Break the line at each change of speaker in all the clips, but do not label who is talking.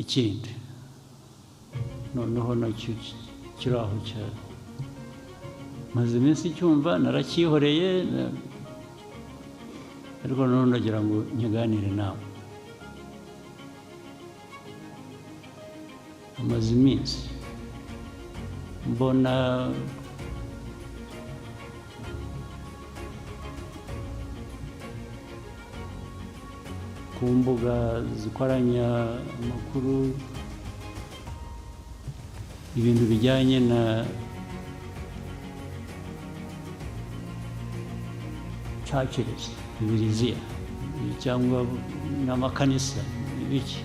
ikindi noneho nacyo kiri aho cyane maze iminsi cyumva naracyihoreye ariko noneho ndagira ngo nkiganire nawe amaze iminsi mbona ku mbuga zikoranya amakuru ibintu bijyanye na churches ibiriziya cyangwa n'amakanisa ibiki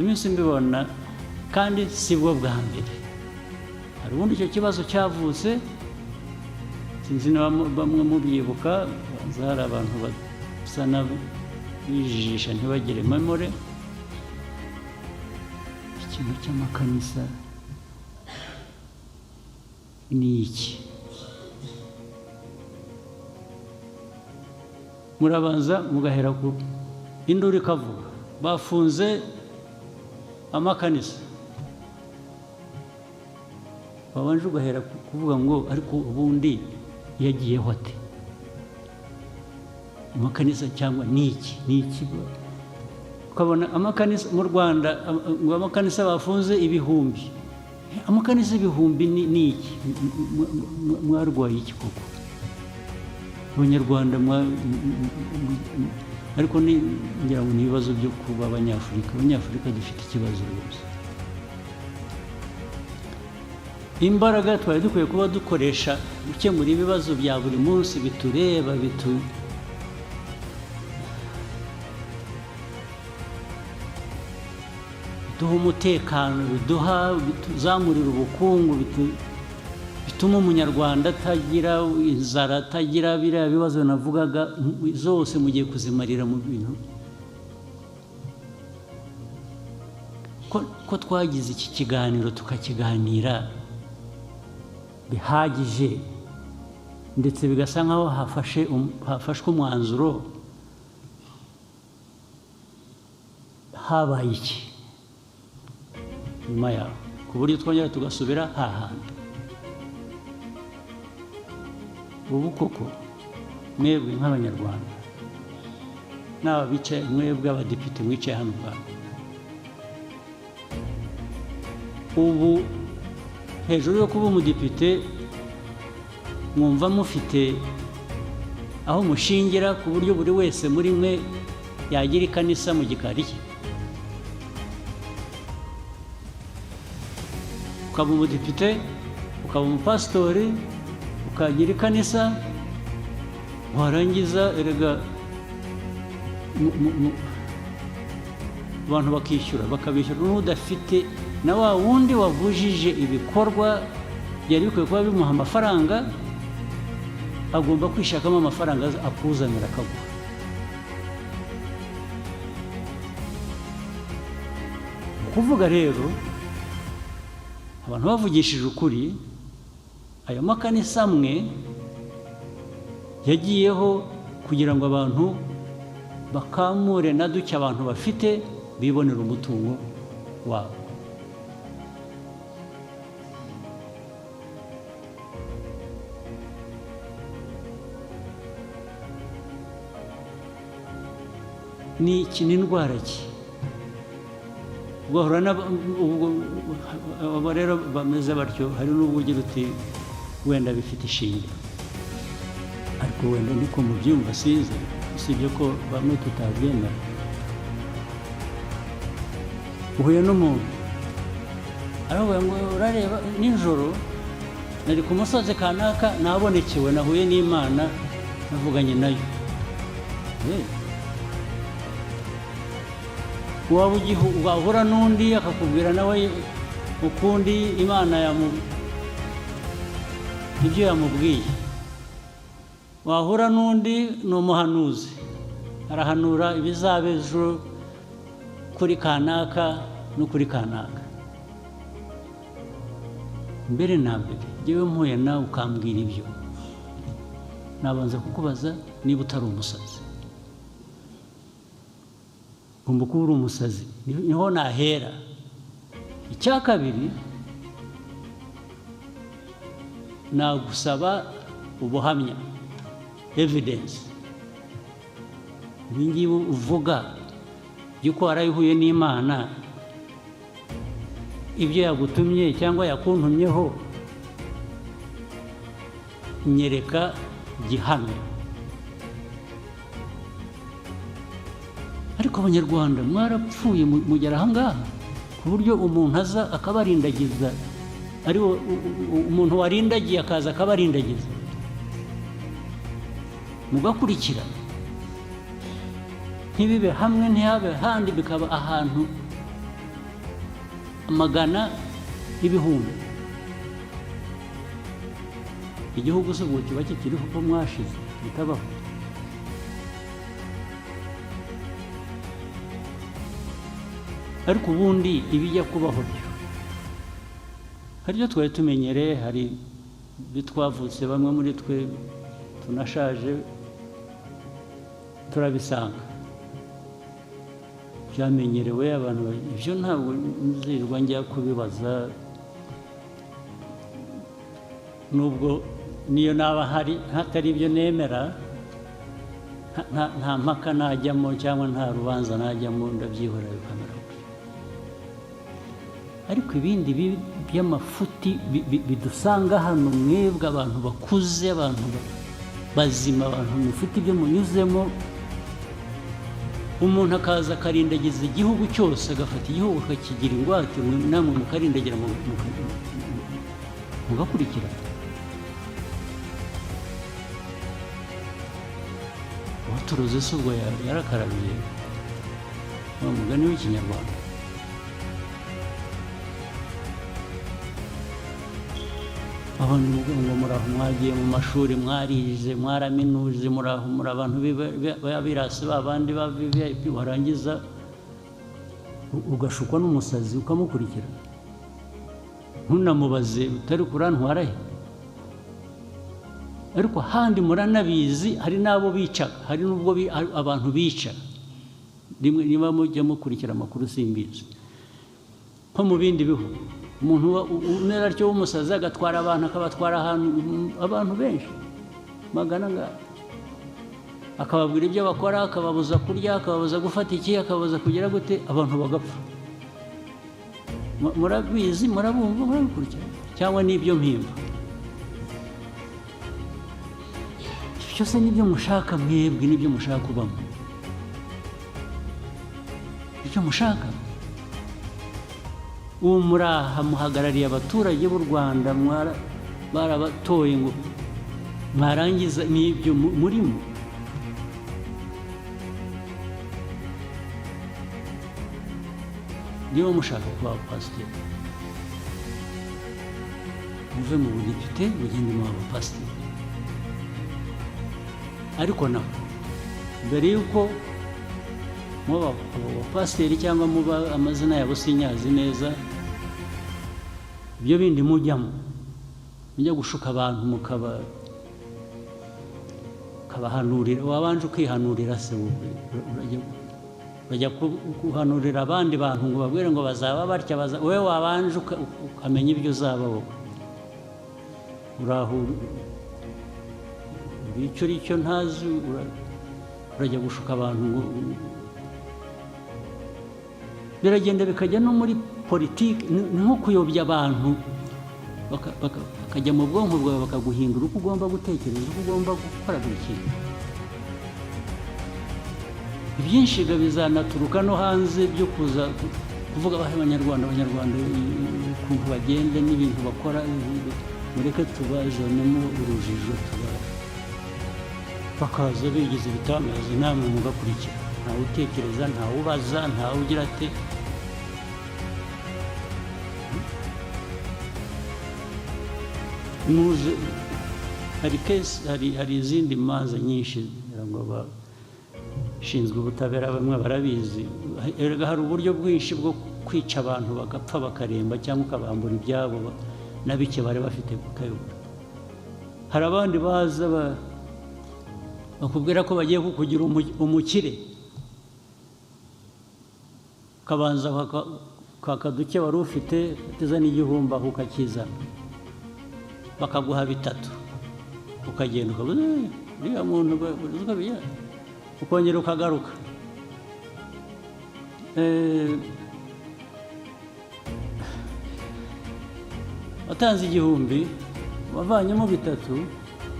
iminsi mbibona kandi sibwo bwa mbere hari ubundi icyo kibazo cyavutse sinzi niba bamwe mubyibuka hari abantu basa n'abijijisha ntibagire memore ikintu cy'amakanisa ni iki murabanza mugahera ku induru ikavuga bafunze amakanisa babanje ugahera kuvuga ngo ariko ubundi yagiyeho ate amakanisa cyangwa niki ukabona amakanisa mu Rwanda ngo amakanisa bafunze ibihumbi amakanisa ibihumbi niki mwarwaye iki koko abanyarwanda ariko ngira ngo ni ibibazo byo kuba abanyafurika dufite ikibazo rwose imbaraga twari dukwiye kuba dukoresha gukemura ibibazo bya buri munsi bitureba duha umutekano bituzamurira ubukungu bituma umunyarwanda atagira inzara atagira biriya bibazo navugaga zose mugiye kuzimarira mu bintu ko twagize iki kiganiro tukakiganira bihagije ndetse bigasa nkaho hafashwe umwanzuro habaye iki nyuma yaho ku buryo twongera tugasubira hahandi ubu koko mwebwe nk'abanyarwanda n'aba bicaye mwebwe abadepite mwicaye hano Rwanda ubu hejuru yo kuba umudepite mwumva mufite aho mushingira ku buryo buri wese muri mwe yagira ikanisa mu gikari cye ukaba umudepite ukaba umupasitori ukagira ikanisa warangiza erega abantu bakabishyura n'udafite na wa wundi wavujije ibikorwa byari bikwiye kuba bimuha amafaranga agomba kwishakamo amafaranga akuzanira akaguha kuvuga rero abantu bavugishije ukuri ayo makanisa amwe yagiyeho kugira ngo abantu bakamure na duke abantu bafite bibonera umutungo wabo ni iki n'indwara ki ugahura abo rero bameze batyo hari n'ubwo ugira uti wenda bifite ishingiro ariko wenda niko mubyumva sinzi usibye ko bamwe tutabyemera uhuye n'umuntu aravuga ngo urareba nijoro nari ku musozi kanaka nabonekewe nahuye n'Imana navuganye nayo wahura n'undi akakubwira nawe ukundi Imana ibyo yamubwiye wahura n'undi ni umuhanuzi arahanura ibizaba ejo kuri kanaka no kuri kanaka mbere na mbere njyewe mpuye nawe ukambwira ibyo nabanza kukubaza niba utari umusazi ugomba kuba uri umusazi niho nahera. Icya kabiri nagusaba ubuhamya, evidence. Ibi ngibi uvuga by'uko warayihuye n'Imana, ibyo yagutumye cyangwa yakuntumyeho, nyereka gihamya. Ariko abanyarwanda mwarapfuye mugera aha ngaha ku buryo umuntu aza akabarindagiza, ari umuntu warindagiye akaza akabarindagiza mugakurikira, ntibibe hamwe ntihabe handi, bikaba ahantu amagana y'ibihumbi. Igihugu se ubwo kiba kikiriho uko mwashize bitabaho. Ariko ubundi ibijya kubaho byo hari ibyo twari tumenyereye, hari ibyo twavutse bamwe muri twe tunashaje turabisanga byamenyerewe abantu. Ibyo ntabwo nzirwa njya kubibaza, nubwo niyo naba hatari ibyo nemera, nta mpaka najyamo cyangwa nta rubanza najyamo, ndabyihora bikamera. Ariko ibindi by'amafuti bidusanga hano, mwebwe abantu bakuze, abantu bazima, abantu mufite ibyo munyuzemo, umuntu akaza akarindagiza igihugu cyose, agafata igihugu akakigira ingwate, namwe mukarindagira mugakurikira. Uwaturoze se ubwo yarakarabiye, ni umugani w'ikinyarwanda. Abantu ngo muraho, mwagiye mu mashuri, mwarize, mwaraminuje, muraho, muri abantu b'abirasi babandi ba VIP, warangiza ugashukwa n'umusazi ukamukurikira, ntunamubaze utari kurantwarahe. Ariko handi muranabizi, hari n'abo bica, hari n'ubwo abantu bica. Niba mujya mukurikira amakuru simbizi, nko mu bindi bihugu umuntu umera atyo w'umusazi agatwara abantu, akabatwara ahantu abantu benshi magana ngana, akababwira ibyo bakora, akababuza kurya, akababuza gufata iki, akababuza kugira gute, abantu bagapfa. Murabizi, murabumva, murabikurikira, cyangwa n'ibyo mpimba. Cyose nibyo mushaka mwebwe, nibyo mushaka kubamo, ibyo mushaka. Uwo muraha muhagarariye abaturage b'u Rwanda, barabatoye ngo mwarangiza n'ibyo murimo. Niba mushaka kuba abapasiteri, muve mu budepite mugende mu abapasiteri. Ariko naho mbere y'uko muba abapasiteri cyangwa muba amazina yabo sinyazi neza, ibyo bindi mujyamo, mujya gushuka abantu mukabahanurira. Wabanje ukihanurira se, urajya kuhanurira abandi bantu ngo babwire ngo bazaba batya, wowe wabanje ukamenya ibyo uzaba wowe. Urahura icyo ari cyo ntazi, urajya gushuka abantu ngo biragenda bikajya no muri politiki. Ni nko kuyobya abantu, bakajya mu bwonko bwawe bakaguhindura uko ugomba gutekereza, uko ugomba gukora buri kintu. Ibyinshi bizanaturuka no hanze byo kuza kuvuga abanyarwanda ukuntu bagenda n'ibintu bakora. Mureke tubazanemo urujijo, bakaza bigize ibitangaza, namwe mugakurikira. Ntawe utekereza, ntawe ubaza, ntawe ugira ati. Hari izindi manza nyinshi ngo bashinzwe ubutabera bamwe barabizi. Hari uburyo bwinshi bwo kwica abantu bagapfa bakaremba, cyangwa ukabambura ibyabo na bike bari bafite bakayobora. Hari abandi baza bakubwira ko bagiye kukugira umukire, ukabanza kwaka duke wari ufite uteza n'igihumbi aho ukakizana bakaguha bitatu ukagenda ukavuga uriya muntu ukongera ukagaruka watanze igihumbi wavanyemo bitatu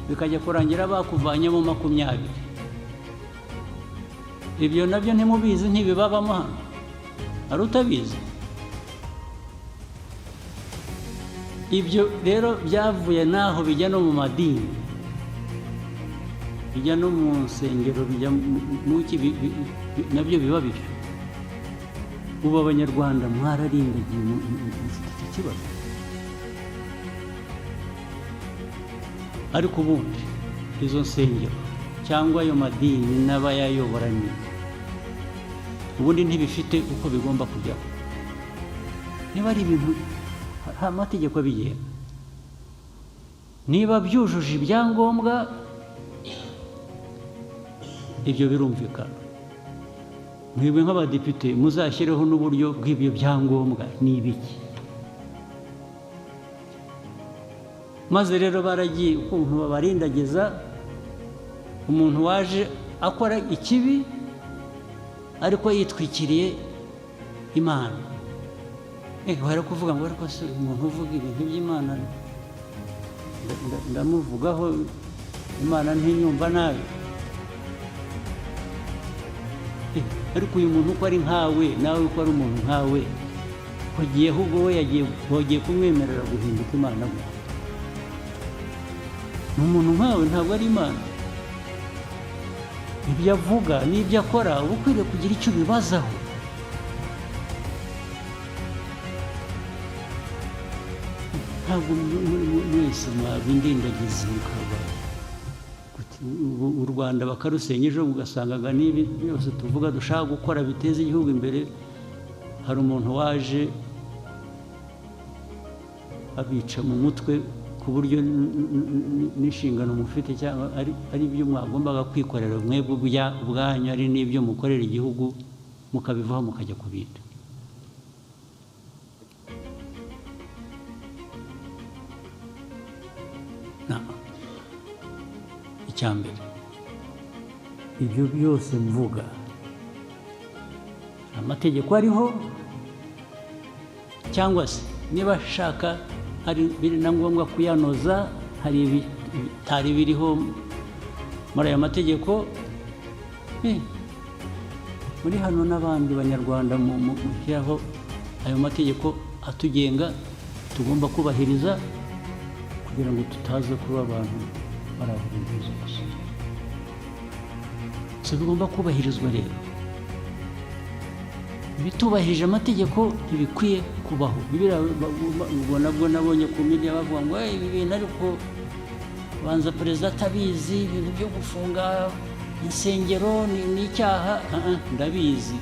bikajya kurangira bakuvanyemo 20. Ibyo nabyo ntimubizi ntibibabamo hano ari utabizi. Ibyo rero byavuye naho bijya no mu madini, bijya no mu nsengero, bijya mu nabyo biba bityo. Ubu abanyarwanda mwararindagiye iki kibazo, ariko ubundi izo nsengero cyangwa ayo madini n'abayayoboranye ubundi ntibifite uko bigomba kujyaho. Niba ari ibintu nta mategeko abigenga, niba byujuje ibyangombwa ibyo birumvikana. Mwebwe nk'abadepite muzashyireho n'uburyo bw'ibyo byangombwa ni ibiki. Maze rero baragiye ukuntu babarindagiza umuntu waje akora ikibi ariko yitwikiriye Imana. Bari kuvuga ngo ariko se umuntu uvuga ibintu by'Imana ndamuvugaho Imana ntinyumva nabi. Ariko uyu muntu uko ari nkawe nawe uko ari umuntu nkawe wagiye ahubwo we yagiye kumwemerera guhinduka Imana gwe. Ni umuntu nkawe ntabwo ari Imana. Ibyo avuga n'ibyo akora uba ukwiriye kugira icyo ubibazaho. Ntabwo mwese mwabindindagiza mukaba u Rwanda bakarusenya ejo ugasangaga n'ibi byose tuvuga dushaka gukora biteza igihugu imbere. Hari umuntu waje abica mu mutwe ku buryo n'inshingano mufite cyangwa ari ibyo mwagombaga kwikorera mwebwe ubwanyu ari n'ibyo mukorera igihugu mukabivaho mukajya kubita. Icyambere ibyo byose mvuga amategeko ariho, cyangwa se niba ashaka hari biri na ngombwa kuyanoza, hari ibitari biriho muri aya mategeko. Muri hano n'abandi banyarwanda mushyiraho ayo mategeko atugenga tugomba kubahiriza kugira ngo tutaza kuba abantu barahuriza gusa. So bigomba kubahirizwa rero. Bitubahirije amategeko ntibikwiye kubaho. Ubona bwo nabonye ku media bavuga ngo ibi bintu ariko banza perezida atabizi, ibintu byo gufunga insengero ni icyaha. Ndabizi.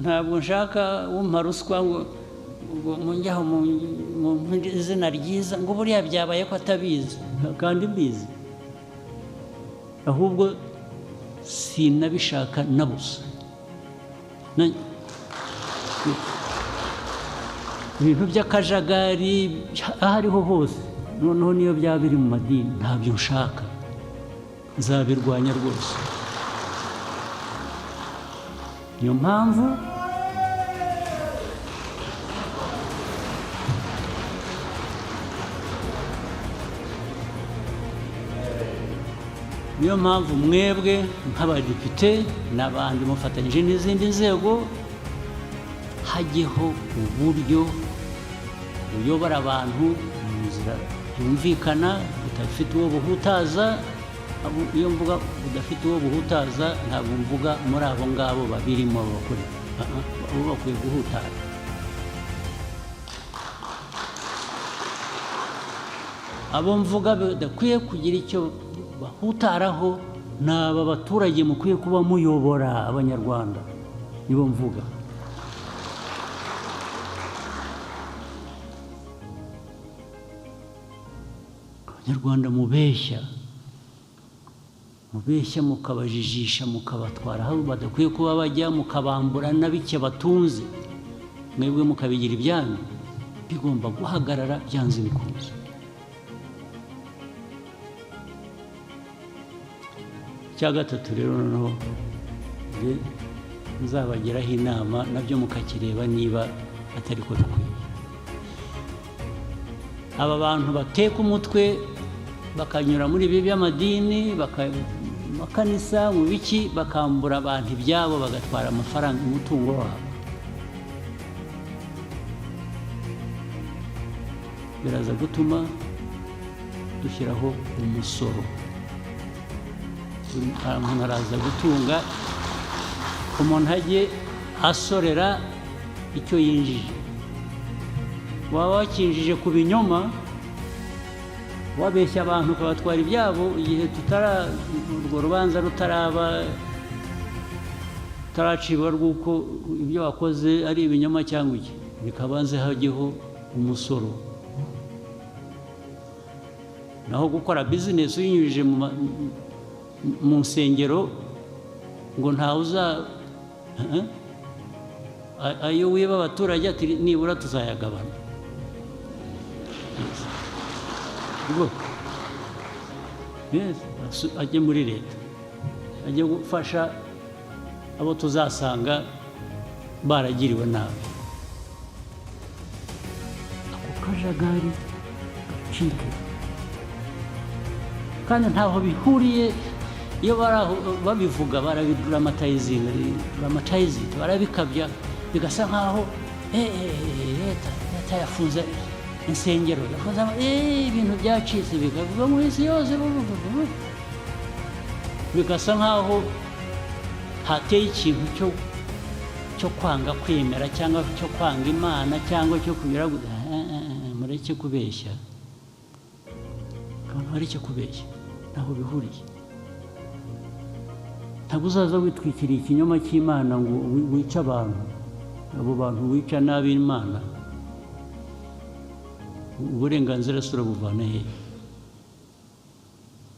Ntabwo nshaka wumpa ruswa ngo munjyaho mu izina ryiza ngo buriya byabaye ko atabizi kandi mbizi, ahubwo sinabishaka na busa. Ibintu by'akajagari aho ariho hose, noneho niyo byaba biri mu madini ntabyo nshaka, nzabirwanya rwose. Niyo mpamvu mwebwe nk'abadepite n'abandi mufatanyije n'izindi nzego hajyeho uburyo buyobora abantu mu nzira yumvikana budafite uwo buhutaza. Iyo mvuga budafite uwo buhutaza ntabwo mvuga muri abo ngabo babirimo bakora, abo bakwiye guhutaza. Abo mvuga badakwiye kugira icyo bahutaraho ni aba baturage mukwiye kuba muyobora abanyarwanda, nibo mvuga. Abanyarwanda mubeshya mubeshya mukabajijisha mukabatwara aho badakwiye kuba bajya, mukabambura na bike batunze, mwebwe mukabigira ibyanyu. Bigomba guhagarara byanze bikunze. Icya gatatu rero noneho nzabagiraho inama nabyo mukakireba niba atari ko bikwiye. Aba bantu bateka umutwe bakanyura muri ibi by'amadini, makanisa, mu biki, bakambura abantu ibyabo, bagatwara amafaranga, umutungo wabo. Biraza gutuma dushyiraho umusoro. Umuntu araza gutunga, umuntu ajye asorera icyo yinjije. Waba wakinjije ku binyoma, wabeshya abantu ukabatwara ibyabo, igihe urwo rubanza rutaracibwa rw'uko ibyo wakoze ari ibinyoma cyangwa iki, bikabanze hajyeho umusoro. Naho gukora bizinesi uyinyujije mu nsengero ngo ntawe ayo wiba abaturage ati nibura tuzayagabana. Ajye muri leta, ajye gufasha abo tuzasanga baragiriwe nabi. Ako kajagari gacike. Kandi ntaho bihuriye. Iyo babivuga barabidramatizinga, barabikabya, bigasa nkaho leta yafunze insengero, ibintu byacitse bikavuga mu isi yose, bigasa nkaho hateye ikintu cyo kwanga kwemera cyangwa cyo kwanga Imana cyangwa cyo kugira mureke kubeshya. Mureke kubeshya, ntaho bihuriye. Ntabwo uzaza witwikiriye ikinyoma cy'Imana ngo wice abantu. Abo bantu wica nabi Imana, uburenganzira se urabuvana hehe?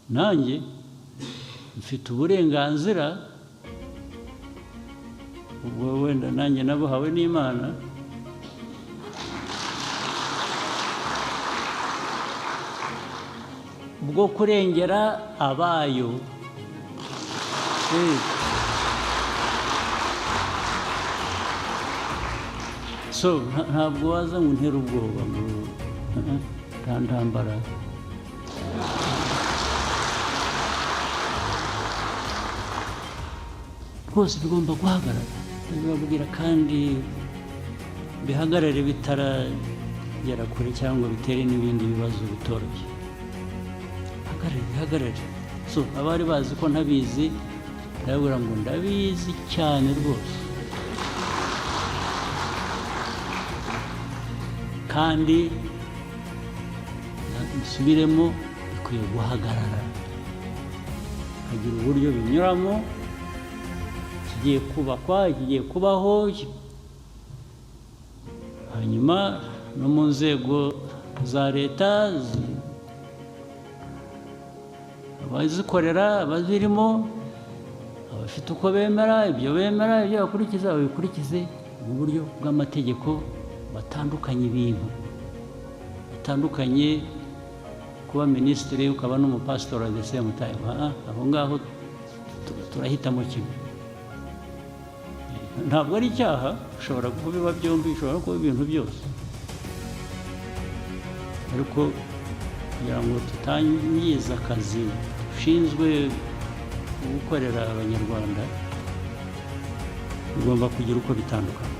Nanjye mfite uburenganzira, ubwo wenda nanjye nabuhawe n'Imana, bwo kurengera abayo. So ntabwo waza ngo untere ubwoba ngo nta ntambara. Rwose bigomba guhagarara, bababwira, kandi bihagarare bitaragera kure cyangwa bitere n'ibindi bibazo bitoroshye. Bihagarare. So abari bazi ko ntabizi, ndababwira ngo ndabizi cyane rwose, kandi bisubiremo, bikwiye guhagarara, hagira uburyo binyuramo, kigiye kubakwa, kigiye kubaho. Hanyuma no mu nzego za leta, abazikorera, abazirimo, abafite uko bemera, ibyo bakurikiza babikurikize mu buryo bw'amategeko. Batandukanye ibintu, batandukanye kuba minisitiri ukaba n'umupasitori at the same time. Aho ngaho turahitamo kimwe. Ntabwo ari icyaha, ushobora kubiba byombi, ushobora kuba ibintu byose, ariko kugira ngo tutangiza akazi dushinzwe gukorera Abanyarwanda, bigomba kugira uko bitandukanye.